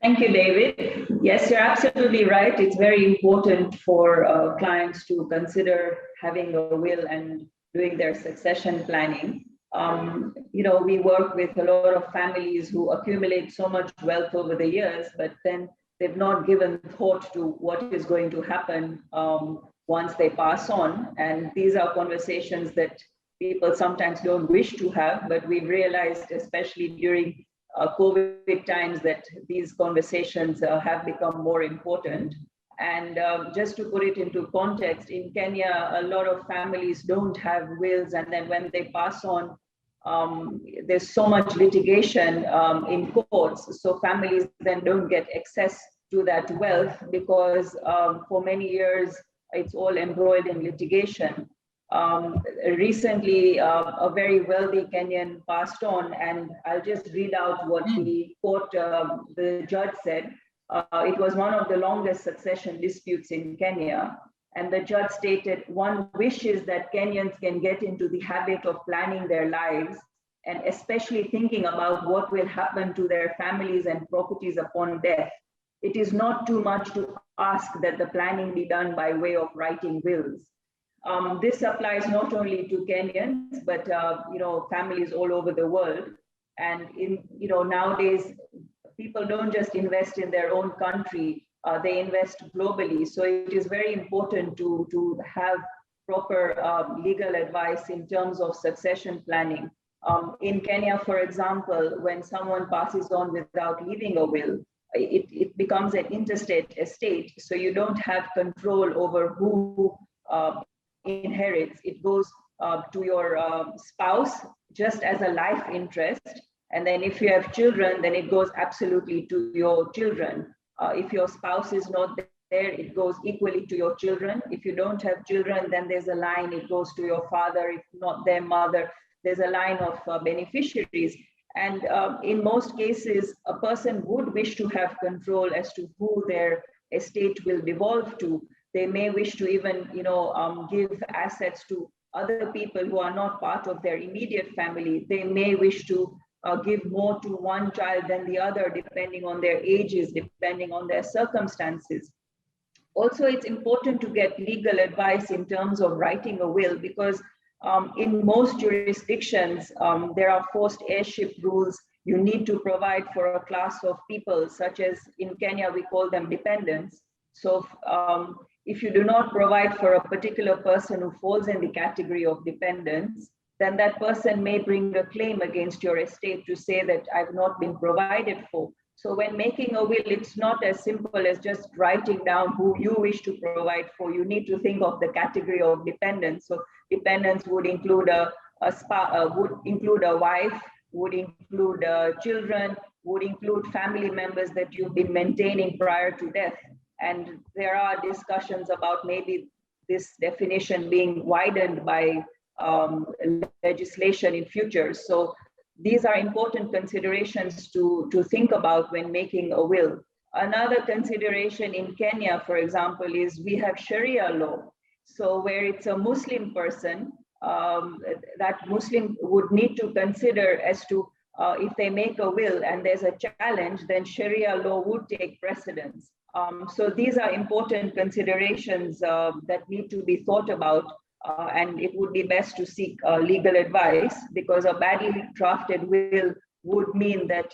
Thank you, David. Yes, you're absolutely right. It's very important for clients to consider having a will and doing their succession planning. We work with a lot of families who accumulate so much wealth over the years, but then they've not given thought to what is going to happen once they pass on. And these are conversations that people sometimes don't wish to have, but we've realized, especially during COVID times, that these conversations have become more important. And just to put it into context, in Kenya, a lot of families don't have wills, and then when they pass on, there's so much litigation in courts. So families then don't get access to that wealth because for many years, it's all embroiled in litigation. Recently, a very wealthy Kenyan passed on, and I'll just read out what the judge said. It was one of the longest succession disputes in Kenya. And the judge stated, one wishes that Kenyans can get into the habit of planning their lives, and especially thinking about what will happen to their families and properties upon death. It is not too much to ask that the planning be done by way of writing wills. This applies not only to Kenyans, but families all over the world. And nowadays, people don't just invest in their own country; they invest globally. So it is very important to have proper legal advice in terms of succession planning. In Kenya, for example, when someone passes on without leaving a will, it becomes an interstate estate. So you don't have control over who inherits. It goes to your spouse just as a life interest. And then if you have children, then it goes absolutely to your children. If your spouse is not there, it goes equally to your children. If you don't have children, then there's a line, it goes to your father, if not their mother. There's a line of beneficiaries. And in most cases, a person would wish to have control as to who their estate will devolve to. They may wish to even, give assets to other people who are not part of their immediate family. They may wish to give more to one child than the other, depending on their ages, depending on their circumstances. Also, it's important to get legal advice in terms of writing a will, because in most jurisdictions, there are forced heirship rules. You need to provide for a class of people, such as in Kenya, we call them dependents. So if you do not provide for a particular person who falls in the category of dependents, then that person may bring a claim against your estate to say that I've not been provided for. So when making a will, it's not as simple as just writing down who you wish to provide for. You need to think of the category of dependents. So dependents would include a wife, would include children, would include family members that you've been maintaining prior to death. And there are discussions about maybe this definition being widened by legislation in future. So these are important considerations to think about when making a will. Another consideration in Kenya, for example, is we have Sharia law. So where it's a Muslim person, that Muslim would need to consider as to if they make a will and there's a challenge, then Sharia law would take precedence. So these are important considerations that need to be thought about. And it would be best to seek legal advice, because a badly drafted will would mean that,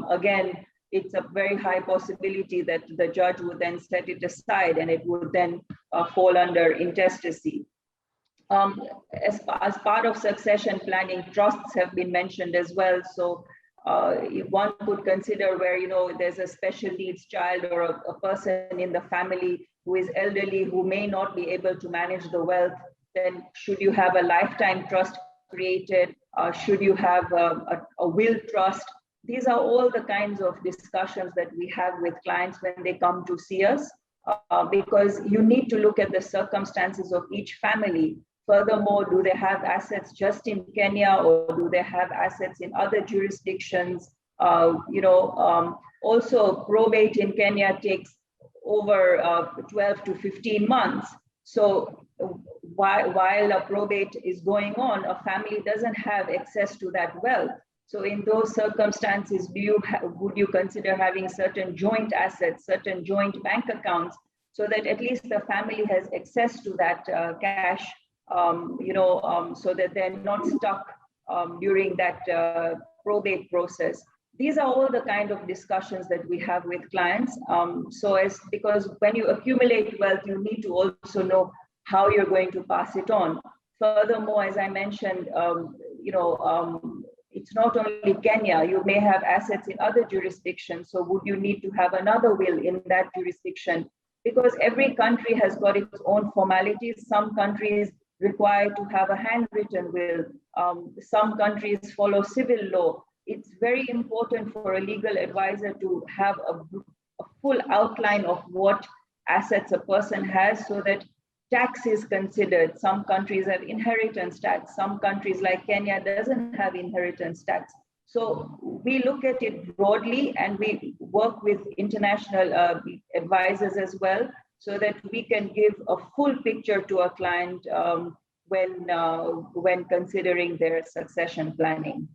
again, it's a very high possibility that the judge would then set it aside and it would then fall under intestacy. As part of succession planning, trusts have been mentioned as well. So if one could consider where, there's a special needs child or a person in the family who is elderly, who may not be able to manage the wealth, then should you have a lifetime trust created? Should you have a will trust? These are all the kinds of discussions that we have with clients when they come to see us, because you need to look at the circumstances of each family. Furthermore, do they have assets just in Kenya, or do they have assets in other jurisdictions? Also, probate in Kenya takes over 12 to 15 months. So while a probate is going on, a family doesn't have access to that wealth. So in those circumstances, would you consider having certain joint assets, certain joint bank accounts, so that at least the family has access to that cash, so that they're not stuck during that probate process. These are all the kind of discussions that we have with clients. Because when you accumulate wealth, you need to also know how you're going to pass it on. Furthermore, as I mentioned, it's not only Kenya, you may have assets in other jurisdictions. So would you need to have another will in that jurisdiction? Because every country has got its own formalities. Some countries require to have a handwritten will. Some countries follow civil law. It's very important for a legal advisor to have a full outline of what assets a person has, so that tax is considered. Some countries have inheritance tax. Some countries like Kenya doesn't have inheritance tax. So we look at it broadly, and we work with international advisors as well, so that we can give a full picture to a client when considering their succession planning.